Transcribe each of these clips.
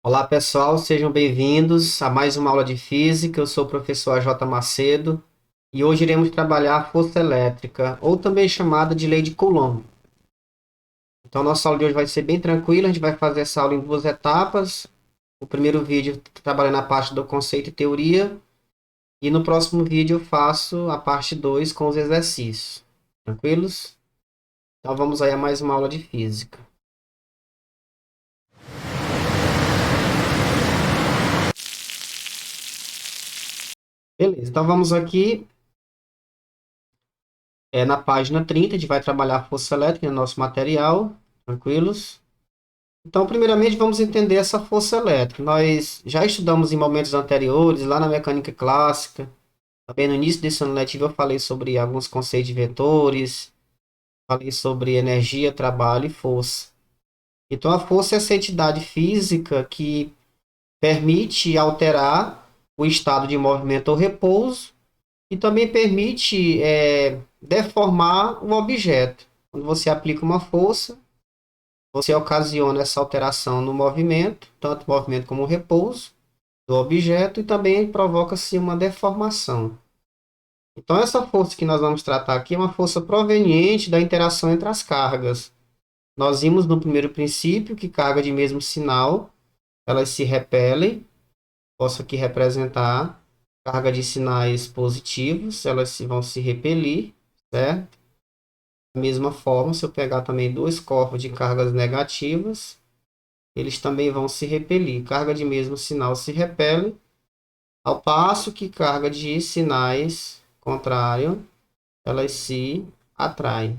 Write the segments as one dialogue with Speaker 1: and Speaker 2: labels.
Speaker 1: Olá pessoal, sejam bem-vindos a mais uma aula de física. Eu sou o professor J. Macedo e hoje iremos trabalhar a força elétrica, ou também chamada de lei de Coulomb. Então, nossa aula de hoje vai ser bem tranquila. A gente vai fazer essa aula em duas etapas. O primeiro vídeo trabalhando a parte do conceito e teoria, e no próximo vídeo eu faço a parte 2 com os exercícios. Tranquilos? Então, vamos aí a mais uma aula de física. Beleza, então vamos aqui. Na página 30, a gente vai trabalhar a força elétrica no nosso material, tranquilos? Então, primeiramente, vamos entender essa força elétrica. Nós já estudamos em momentos anteriores, lá na mecânica clássica, também no início desse ano letivo eu falei sobre alguns conceitos de vetores, falei sobre energia, trabalho e força. Então, a força é essa entidade física que permite alterar o estado de movimento ou repouso e também permite deformar o objeto. Quando você aplica uma força, você ocasiona essa alteração no movimento, tanto o movimento como o repouso do objeto, e também provoca-se uma deformação. Então, essa força que nós vamos tratar aqui é uma força proveniente da interação entre as cargas. Nós vimos no primeiro princípio que carga de mesmo sinal, elas se repelem. Posso aqui representar carga de sinais positivos, elas vão se repelir, certo? Da mesma forma, se eu pegar também dois corpos de cargas negativas, eles também vão se repelir. Carga de mesmo sinal se repele, ao passo que carga de sinais contrários, elas se atraem.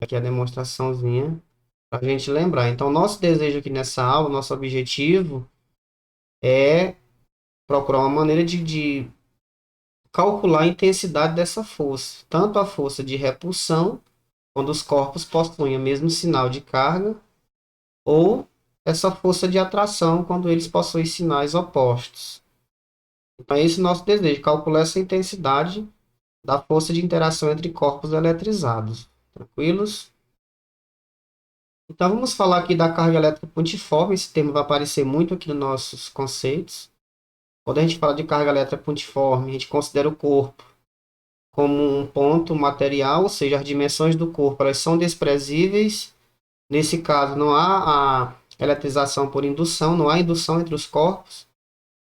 Speaker 1: Aqui é a demonstraçãozinha para a gente lembrar. Então, nosso desejo aqui nessa aula, nosso objetivo é procurar uma maneira de calcular a intensidade dessa força. Tanto a força de repulsão, quando os corpos possuem o mesmo sinal de carga, ou essa força de atração, quando eles possuem sinais opostos. Então, esse é o nosso desejo, calcular essa intensidade da força de interação entre corpos eletrizados. Tranquilos? Então, vamos falar aqui da carga elétrica pontiforme. Esse termo vai aparecer muito aqui nos nossos conceitos. Quando a gente fala de carga elétrica pontiforme, a gente considera o corpo como um ponto material, ou seja, as dimensões do corpo elas são desprezíveis. Nesse caso, não há a eletrização por indução, não há indução entre os corpos.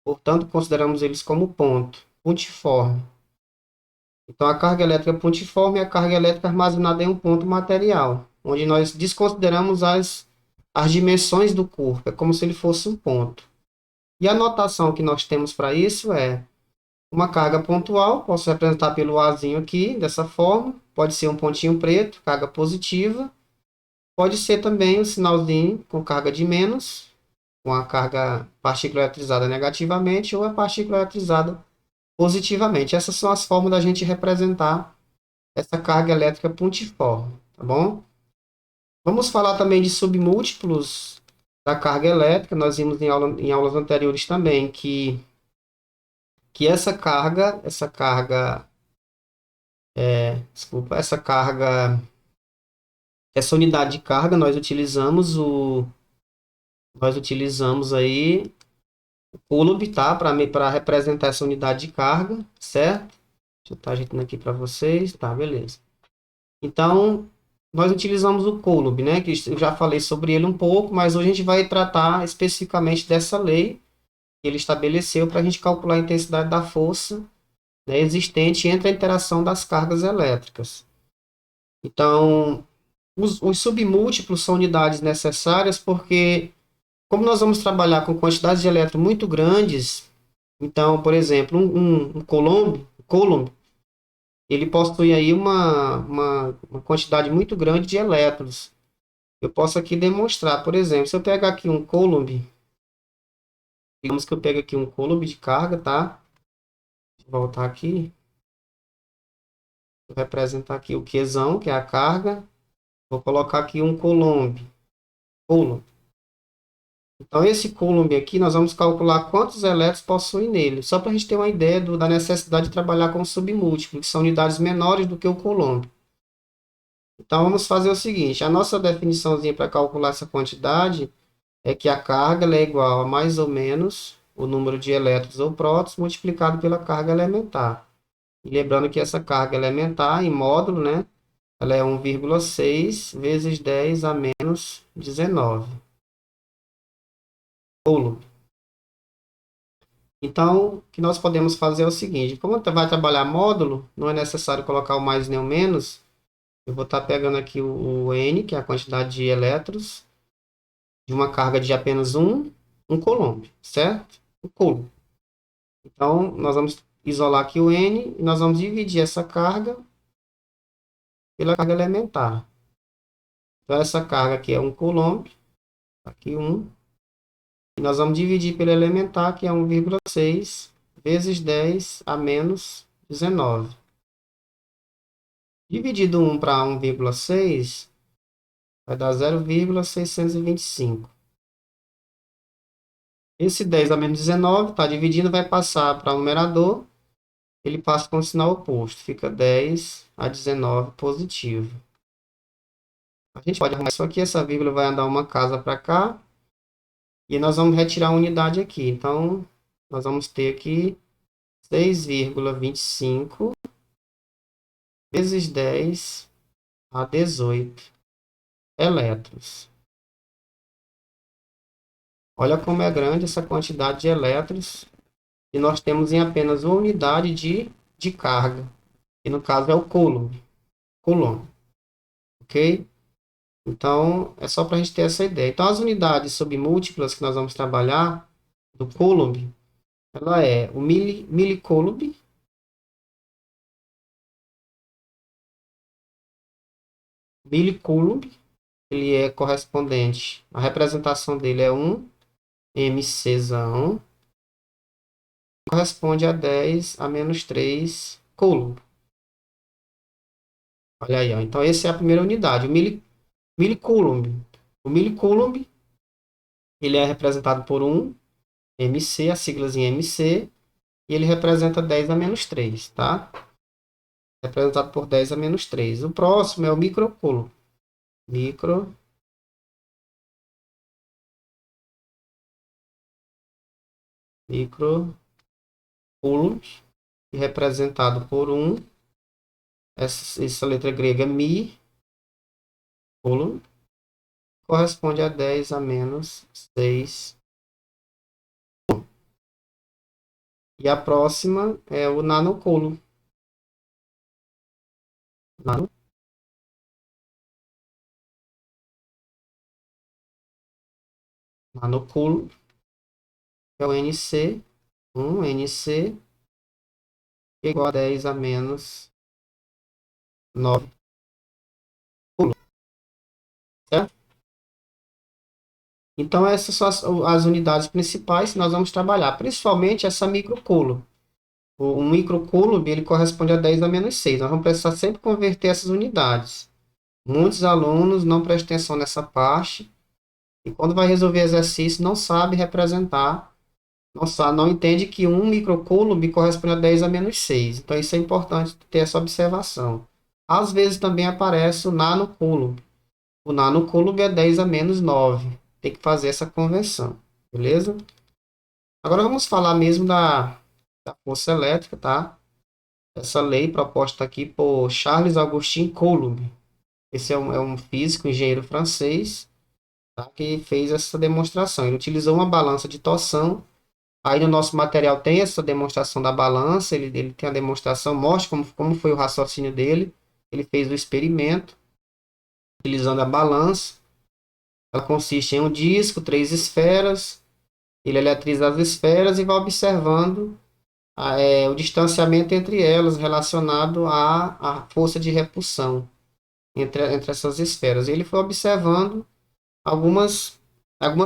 Speaker 1: Portanto, consideramos eles como ponto, pontiforme. Então, a carga elétrica pontiforme é a carga elétrica armazenada em um ponto material, onde nós desconsideramos as dimensões do corpo, é como se ele fosse um ponto. E a notação que nós temos para isso é uma carga pontual, posso representar pelo Azinho aqui, dessa forma, pode ser um pontinho preto, carga positiva, pode ser também um sinalzinho com carga de menos, com a carga partícula eletrizada negativamente ou a partícula eletrizada positivamente. Essas são as formas da gente representar essa carga elétrica pontiforme, tá bom? Vamos falar também de submúltiplos da carga elétrica. Nós vimos em aulas anteriores também que essa unidade de carga, nós utilizamos aí o Coulomb, tá? Para representar essa unidade de carga, certo? Deixa eu estar ajeitando aqui para vocês. Tá, beleza. Então, nós utilizamos o Coulomb, né? Que eu já falei sobre ele um pouco, mas hoje a gente vai tratar especificamente dessa lei que ele estabeleceu para a gente calcular a intensidade da força, né, existente entre a interação das cargas elétricas. Então, os submúltiplos são unidades necessárias porque, como nós vamos trabalhar com quantidades de elétrons muito grandes, então, por exemplo, um Coulomb, ele possui aí uma quantidade muito grande de elétrons. Eu posso aqui demonstrar, por exemplo, se eu pegar aqui um Coulomb, digamos que eu pego aqui um Coulomb de carga, tá? Vou voltar aqui, vou representar aqui o Qzão, que é a carga. Vou colocar aqui um Coulomb. Então, esse Coulomb aqui, nós vamos calcular quantos elétrons possui nele, só para a gente ter uma ideia da necessidade de trabalhar com submúltiplo, que são unidades menores do que o Coulomb. Então, vamos fazer o seguinte, a nossa definiçãozinha para calcular essa quantidade é que a carga ela é igual a mais ou menos o número de elétrons ou prótons multiplicado pela carga elementar. E lembrando que essa carga elementar em módulo, né, ela é 1,6 vezes 10 a menos 19 coulomb. Então, o que nós podemos fazer é o seguinte: como vai trabalhar módulo, não é necessário colocar o mais nem o menos. Eu vou estar pegando aqui o N, que é a quantidade de elétrons, de uma carga de apenas um coulomb, certo? Um coulomb. Então, nós vamos isolar aqui o N e nós vamos dividir essa carga pela carga elementar. Então, essa carga aqui é 1 coulomb, aqui 1, e nós vamos dividir pela elementar, que é 1,6 vezes 10 a menos 19. Dividido 1 para 1,6 vai dar 0,625. Esse 10 a menos 19 está dividindo, vai passar para o numerador, ele passa com o sinal oposto, fica 10 a 19 positivo. A gente pode arrumar isso aqui, essa vírgula vai andar uma casa para cá, e nós vamos retirar a unidade aqui. Então, nós vamos ter aqui 6,25 vezes 10 a 18 elétrons. Olha como é grande essa quantidade de elétrons, e nós temos em apenas uma unidade de carga, que no caso é o coulomb. Coulomb, ok? Então, é só para a gente ter essa ideia. Então, as unidades submúltiplas que nós vamos trabalhar do coulomb, ela é o milicoulomb, milicoulomb, ele é correspondente, a representação dele é 1 mczão, corresponde a 10 a menos 3 coulomb. Olha aí, ó. Então, essa é a primeira unidade, o milicoulomb. O milicoulomb, ele é representado por 1 mc, a siglas em mc, e ele representa 10 a menos 3, tá? Representado por 10 a menos 3. O próximo é o microcoulomb. Microcoulomb, representado por 1, essa letra grega mi, coulomb, corresponde a 10 a menos 6. E a próxima é o nanocoulomb. Nanocoulomb, que é o NC, 1 NC, igual a 10 a menos 9 coulomb, certo? Então, essas são as unidades principais que nós vamos trabalhar, principalmente essa microcoulomb. O microcoulomb, ele corresponde a 10 a menos 6. Nós vamos precisar sempre converter essas unidades. Muitos alunos não prestam atenção nessa parte e quando vai resolver exercício não sabe representar, não entende que 1 microcoulomb corresponde a 10 a menos 6. Então, isso é importante ter essa observação. Às vezes também aparece o nanocoulomb. O nanocoulomb é 10 a menos 9. Tem que fazer essa conversão, beleza? Agora vamos falar mesmo da força elétrica, tá? Essa lei proposta aqui por Charles Augustin Coulomb. Esse é um físico, engenheiro francês, tá? Que fez essa demonstração. Ele utilizou uma balança de torção. Aí no nosso material tem essa demonstração da balança. Ele tem a demonstração, mostra como foi o raciocínio dele. Ele fez o experimento utilizando a balança. Ela consiste em um disco, 3 esferas. Ele eletriza as esferas e vai observando o distanciamento entre elas relacionado à força de repulsão entre essas esferas. Ele foi observando algumas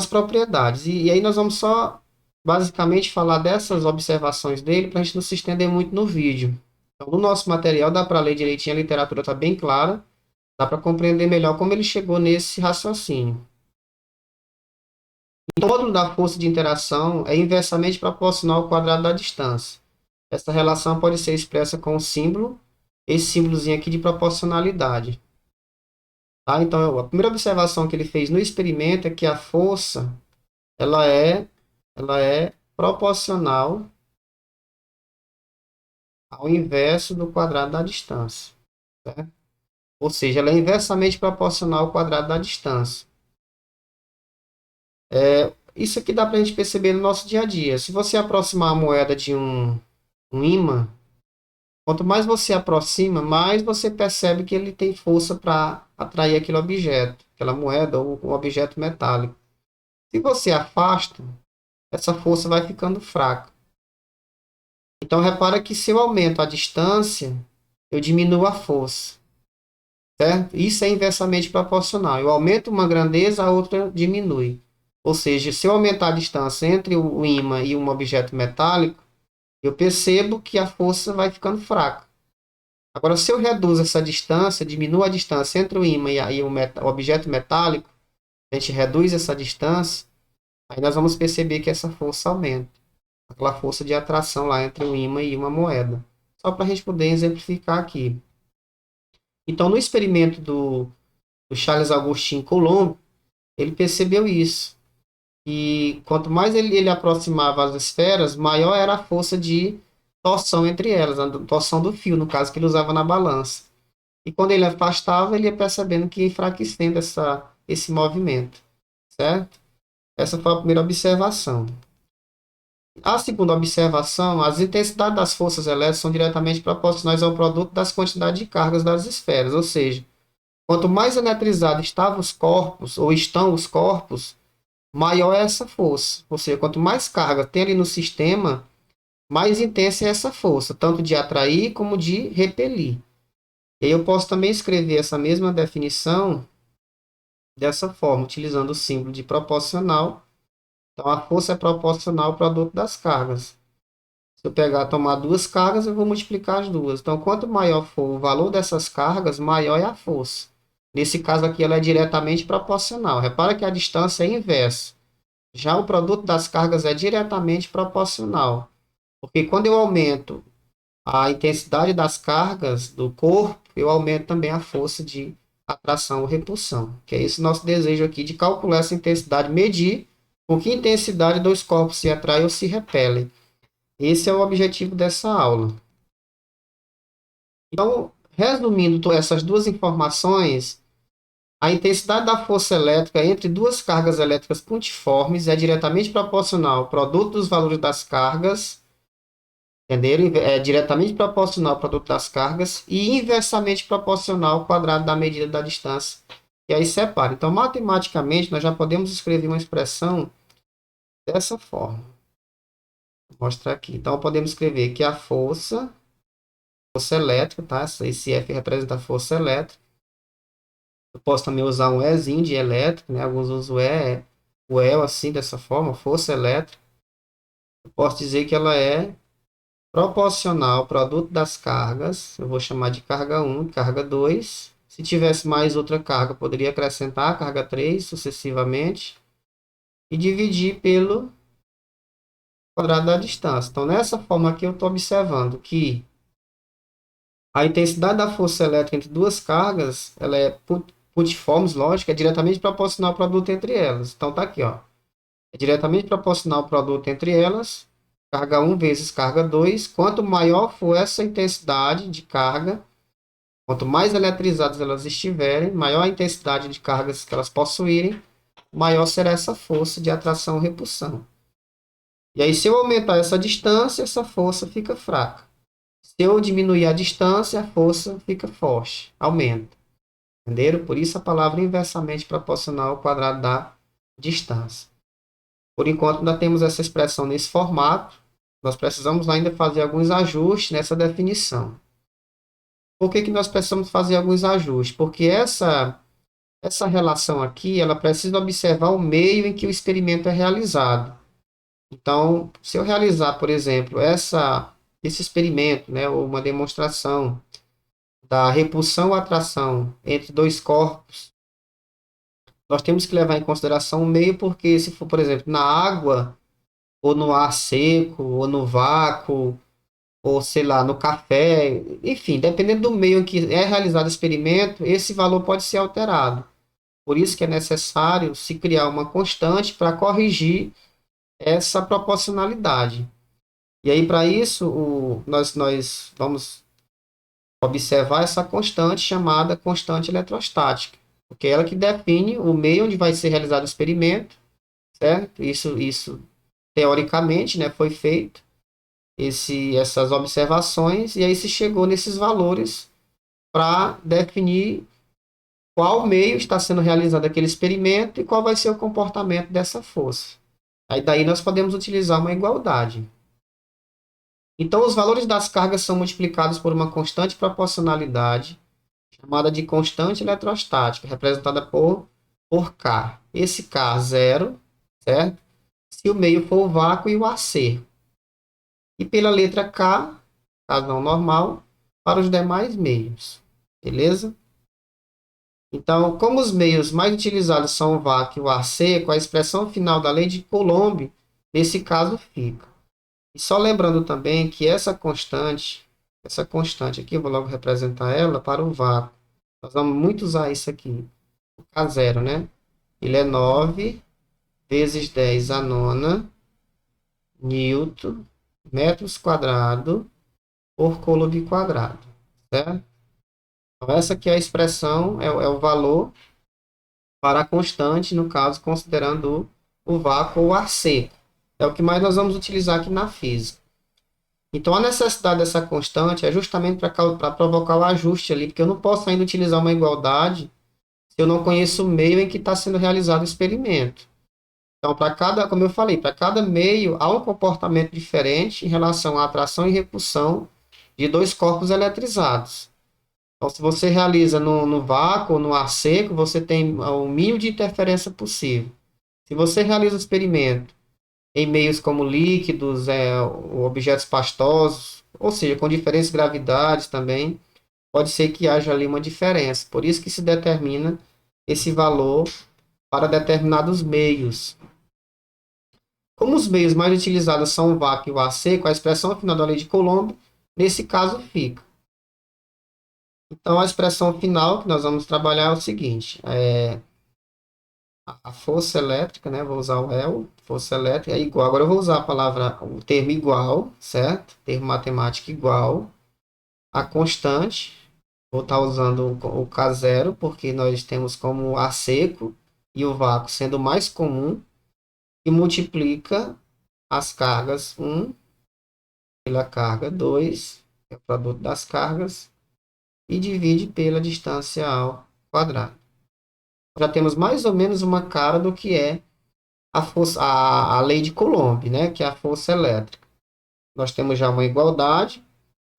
Speaker 1: propriedades. E aí nós vamos só basicamente falar dessas observações dele para a gente não se estender muito no vídeo. Então, no nosso material dá para ler direitinho, a literatura está bem clara, dá para compreender melhor como ele chegou nesse raciocínio. O módulo da força de interação é inversamente proporcional ao quadrado da distância. Essa relação pode ser expressa com o símbolo, esse símbolozinho aqui de proporcionalidade. Tá? Então, a primeira observação que ele fez no experimento é que a força ela é, ela é proporcional ao inverso do quadrado da distância, certo? Ou seja, ela é inversamente proporcional ao quadrado da distância. Isso aqui dá para a gente perceber no nosso dia a dia. Se você aproximar a moeda de um ímã, quanto mais você aproxima, mais você percebe que ele tem força para atrair aquele objeto, aquela moeda ou um objeto metálico. Se você afasta, essa força vai ficando fraca. Então, repara que se eu aumento a distância, eu diminuo a força, certo? Isso é inversamente proporcional. Eu aumento uma grandeza, a outra diminui. Ou seja, se eu aumentar a distância entre o ímã e um objeto metálico, eu percebo que a força vai ficando fraca. Agora, se eu reduzo essa distância, diminuo a distância entre o ímã e o objeto metálico, a gente reduz essa distância, aí nós vamos perceber que essa força aumenta. Aquela força de atração lá entre o ímã e uma moeda. Só para a gente poder exemplificar aqui. Então, no experimento do Charles Augustin Coulomb, ele percebeu isso. E quanto mais ele aproximava as esferas, maior era a força de torção entre elas, a torção do fio, no caso que ele usava na balança. E quando ele afastava, ele ia percebendo que ia enfraquecendo esse movimento, certo? Essa foi a primeira observação. A segunda observação, as intensidades das forças elétricas são diretamente proporcionais ao produto das quantidades de cargas das esferas, ou seja, quanto mais eletrizados estavam os corpos, ou estão os corpos, maior é essa força. Ou seja, quanto mais carga tem ali no sistema, mais intensa é essa força, tanto de atrair como de repelir. E aí eu posso também escrever essa mesma definição dessa forma, utilizando o símbolo de proporcional. Então, a força é proporcional ao produto das cargas. Se eu tomar duas cargas, eu vou multiplicar as duas. Então, quanto maior for o valor dessas cargas, maior é a força. Nesse caso aqui, ela é diretamente proporcional. Repara que a distância é inversa. Já o produto das cargas é diretamente proporcional. Porque quando eu aumento a intensidade das cargas do corpo, eu aumento também a força de atração ou repulsão. Que é esse nosso desejo aqui de calcular essa intensidade, medir com que intensidade dois corpos se atraem ou se repelem. Esse é o objetivo dessa aula. Então, resumindo todas essas duas informações, a intensidade da força elétrica entre duas cargas elétricas pontiformes é diretamente proporcional ao produto dos valores das cargas, entenderam? É diretamente proporcional ao produto das cargas e inversamente proporcional ao quadrado da medida da distância. E aí separa. Então, matematicamente, nós já podemos escrever uma expressão dessa forma. Vou mostrar aqui. Então, podemos escrever que a força elétrica, tá? Esse F representa a força elétrica. Eu posso também usar um Ezinho de elétrico, né? Alguns usam o E assim, dessa forma, força elétrica. Eu posso dizer que ela é proporcional ao produto das cargas. Eu vou chamar de carga 1, carga 2. Se tivesse mais outra carga, poderia acrescentar carga 3 sucessivamente e dividir pelo quadrado da distância. Então, nessa forma aqui, eu estou observando que a intensidade da força elétrica entre duas cargas, ela é putiformes, lógico, é diretamente proporcional ao produto entre elas. Então, tá aqui, ó. É diretamente proporcional ao produto entre elas, carga 1 vezes carga 2. Quanto maior for essa intensidade de carga, quanto mais eletrizadas elas estiverem, maior a intensidade de cargas que elas possuírem, maior será essa força de atração ou repulsão. E aí, se eu aumentar essa distância, essa força fica fraca. Se eu diminuir a distância, a força fica forte, aumenta. Entenderam? Por isso a palavra inversamente proporcional ao quadrado da distância. Por enquanto, ainda temos essa expressão nesse formato. Nós precisamos ainda fazer alguns ajustes nessa definição. Por que nós precisamos fazer alguns ajustes? Porque essa relação aqui, ela precisa observar o meio em que o experimento é realizado. Então, se eu realizar, por exemplo, esse experimento, né, ou uma demonstração da repulsão ou atração entre dois corpos, nós temos que levar em consideração o meio, porque se for, por exemplo, na água, ou no ar seco, ou no vácuo, ou sei lá, no café, enfim, dependendo do meio em que é realizado o experimento, esse valor pode ser alterado. Por isso que é necessário se criar uma constante para corrigir essa proporcionalidade. E aí, para isso, nós vamos observar essa constante chamada constante eletrostática, porque é ela que define o meio onde vai ser realizado o experimento, certo? Isso teoricamente, né, foi feito essas observações, e aí se chegou nesses valores para definir qual meio está sendo realizado aquele experimento e qual vai ser o comportamento dessa força. Aí daí nós podemos utilizar uma igualdade. Então, os valores das cargas são multiplicados por uma constante proporcionalidade, chamada de constante eletrostática, representada por K. Esse K zero, certo? Se o meio for o vácuo e o ar seco. E pela letra K, razão normal, para os demais meios. Beleza? Então, como os meios mais utilizados são o vácuo e o ar seco, a expressão final da lei de Coulomb, nesse caso, fica. E só lembrando também que essa constante aqui, eu vou logo representar ela para o vácuo. Nós vamos muito usar isso aqui, o K0, né? Ele é 9 vezes 10 a nona newton, metros quadrados, por Coulomb quadrado, certo? Então, essa aqui é a expressão, é o valor para a constante, no caso, considerando o vácuo ou ar seco. É o que mais nós vamos utilizar aqui na física. Então, a necessidade dessa constante é justamente para provocar o ajuste ali, porque eu não posso ainda utilizar uma igualdade se eu não conheço o meio em que está sendo realizado o experimento. Então, como eu falei, para cada meio há um comportamento diferente em relação à atração e repulsão de dois corpos eletrizados. Então, se você realiza no vácuo ou no ar seco, você tem o mínimo de interferência possível. Se você realiza o experimento em meios como líquidos, objetos pastosos, ou seja, com diferentes gravidades também, pode ser que haja ali uma diferença. Por isso que se determina esse valor para determinados meios. Como os meios mais utilizados são o vácuo e o ar seco, a expressão final da lei de Coulomb, nesse caso, fica. Então, a expressão final que nós vamos trabalhar é o seguinte: a força elétrica, né? Vou usar o réu, força elétrica é igual. Agora eu vou usar o termo igual, certo? Termo matemático igual. A constante, vou estar usando o K0, porque nós temos como ar seco e o vácuo sendo mais comum, e multiplica as cargas 1 pela carga 2, que é o produto das cargas, e divide pela distância ao quadrado. Já temos mais ou menos uma cara do que é a lei de Coulomb, né? Que é a força elétrica. Nós temos já uma igualdade,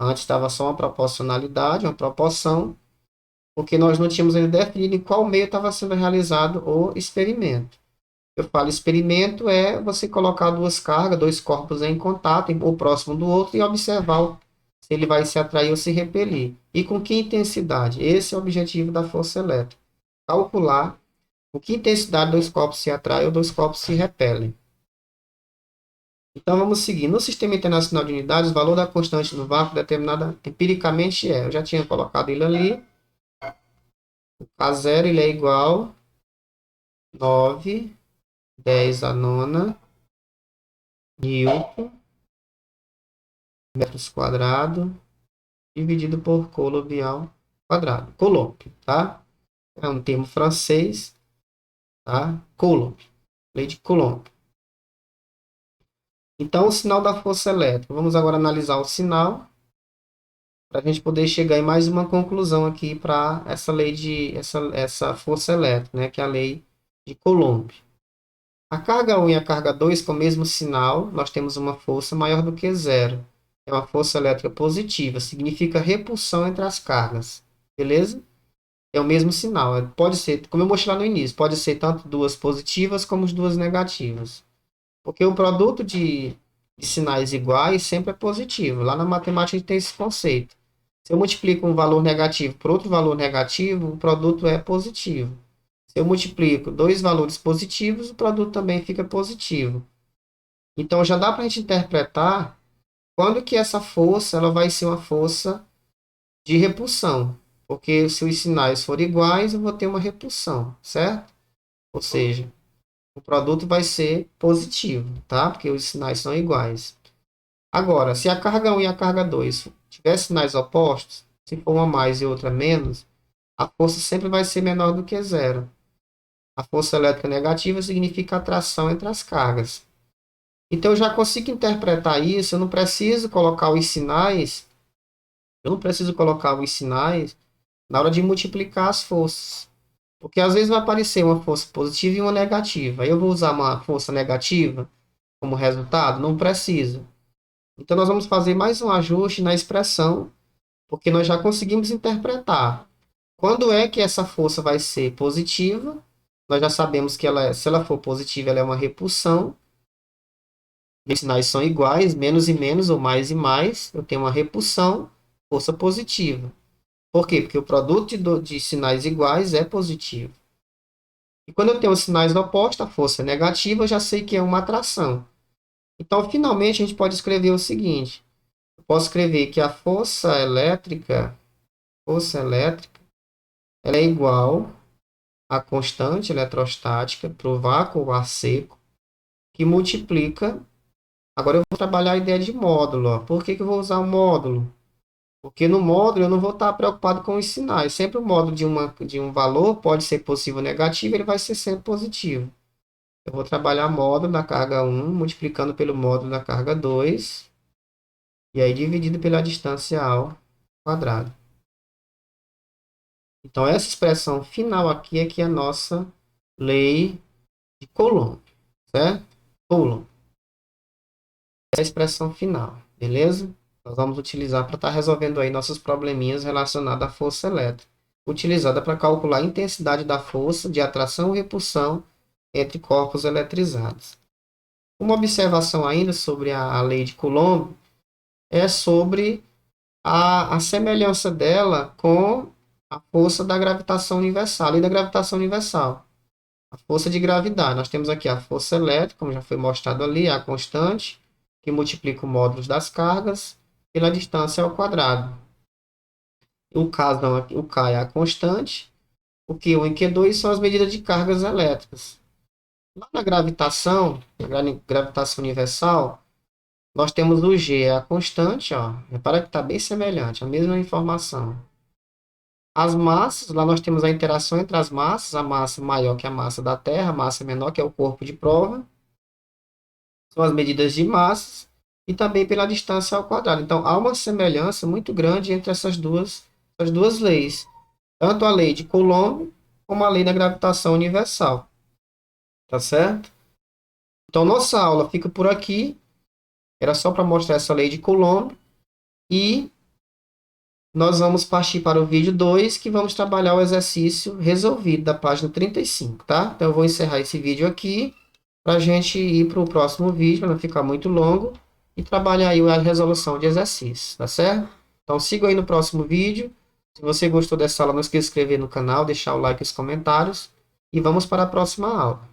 Speaker 1: antes estava só uma proporcionalidade, uma proporção, porque nós não tínhamos ainda definido em qual meio estava sendo realizado o experimento. Eu falo experimento é você colocar duas cargas, dois corpos em contato, um próximo do outro, e observar se ele vai se atrair ou se repelir. E com que intensidade? Esse é o objetivo da força elétrica. Calcular com que intensidade dois corpos se atraem ou dois corpos se repelem. Então vamos seguir. No Sistema Internacional de Unidades, o valor da constante do vácuo determinada empiricamente eu já tinha colocado ele ali. O K0 ele é igual a 9, 10 a nona, newton, metros quadrados, dividido por Coulomb ao quadrado. Coulomb, tá? É um termo francês, tá? Coulomb, lei de Coulomb. Então, o sinal da força elétrica. Vamos agora analisar o sinal para a gente poder chegar em mais uma conclusão aqui para essa lei essa força elétrica, né? Que é a lei de Coulomb. A carga 1 e a carga 2 com o mesmo sinal, nós temos uma força maior do que zero. É uma força elétrica positiva, significa repulsão entre as cargas. Beleza? É o mesmo sinal. Pode ser, como eu mostrei lá no início, pode ser tanto duas positivas como as duas negativas. Porque o produto de sinais iguais sempre é positivo. Lá na matemática a gente tem esse conceito. Se eu multiplico um valor negativo por outro valor negativo, o produto é positivo. Se eu multiplico dois valores positivos, o produto também fica positivo. Então já dá para a gente interpretar quando que essa força ela vai ser uma força de repulsão. Porque se os sinais forem iguais, eu vou ter uma repulsão, certo? Ou seja, o produto vai ser positivo, tá? Porque os sinais são iguais. Agora, se a carga 1 e a carga 2 tiver sinais opostos, se for uma mais e outra menos, a força sempre vai ser menor do que zero. A força elétrica negativa significa atração entre as cargas. Então, eu já consigo interpretar isso, eu não preciso colocar os sinais, eu não preciso colocar os sinais na hora de multiplicar as forças. Porque às vezes vai aparecer uma força positiva e uma negativa. Aí eu vou usar uma força negativa como resultado? Não precisa. Então, nós vamos fazer mais um ajuste na expressão, porque nós já conseguimos interpretar. Quando é que essa força vai ser positiva? Nós já sabemos que se ela for positiva, ela é uma repulsão. Os sinais são iguais, menos e menos ou mais e mais. Eu tenho uma repulsão, força positiva. Por quê? Porque o produto de sinais iguais é positivo. E quando eu tenho sinais opostos, a força é negativa, eu já sei que é uma atração. Então, finalmente, a gente pode escrever o seguinte. Eu posso escrever que a força elétrica, ela é igual à constante eletrostática para o vácuo ou ar seco, que multiplica. Agora eu vou trabalhar a ideia de módulo. Ó. Por que eu vou usar o módulo? Porque no módulo eu não vou estar preocupado com os sinais. Sempre o módulo de um valor pode ser positivo ou negativo, ele vai ser sempre positivo. Eu vou trabalhar módulo da carga 1, multiplicando pelo módulo da carga 2, e aí dividido pela distância ao quadrado. Então, essa expressão final aqui é que é a nossa lei de Coulomb, certo? Coulomb. Essa é a expressão final, beleza? Nós vamos utilizar para estar resolvendo aí nossos probleminhas relacionados à força elétrica, utilizada para calcular a intensidade da força de atração ou repulsão entre corpos eletrizados. Uma observação ainda sobre a lei de Coulomb é sobre a semelhança dela com a força da gravitação universal, a lei da gravitação universal. A força de gravidade. Nós temos aqui a força elétrica, como já foi mostrado ali, a constante, que multiplica o módulo das cargas pela distância ao quadrado. O K, não, o K é a constante, o Q1 e Q2 são as medidas de cargas elétricas. Lá na gravitação universal, nós temos o G, é a constante, ó. Repara que está bem semelhante, a mesma informação. As massas, lá nós temos a interação entre as massas, a massa maior que a massa da Terra, a massa menor que é o corpo de prova, são as medidas de massas, e também pela distância ao quadrado. Então, há uma semelhança muito grande entre essas duas leis, tanto a lei de Coulomb como a lei da gravitação universal. Tá certo? Então, nossa aula fica por aqui. Era só para mostrar essa lei de Coulomb. E nós vamos partir para o vídeo 2, que vamos trabalhar o exercício resolvido da página 35, tá? Então, eu vou encerrar esse vídeo aqui para a gente ir para o próximo vídeo, para não ficar muito longo, e trabalhar aí a resolução de exercícios, tá certo? Então, siga aí no próximo vídeo. Se você gostou dessa aula, não esqueça de se inscrever no canal, deixar o like e os comentários. E vamos para a próxima aula.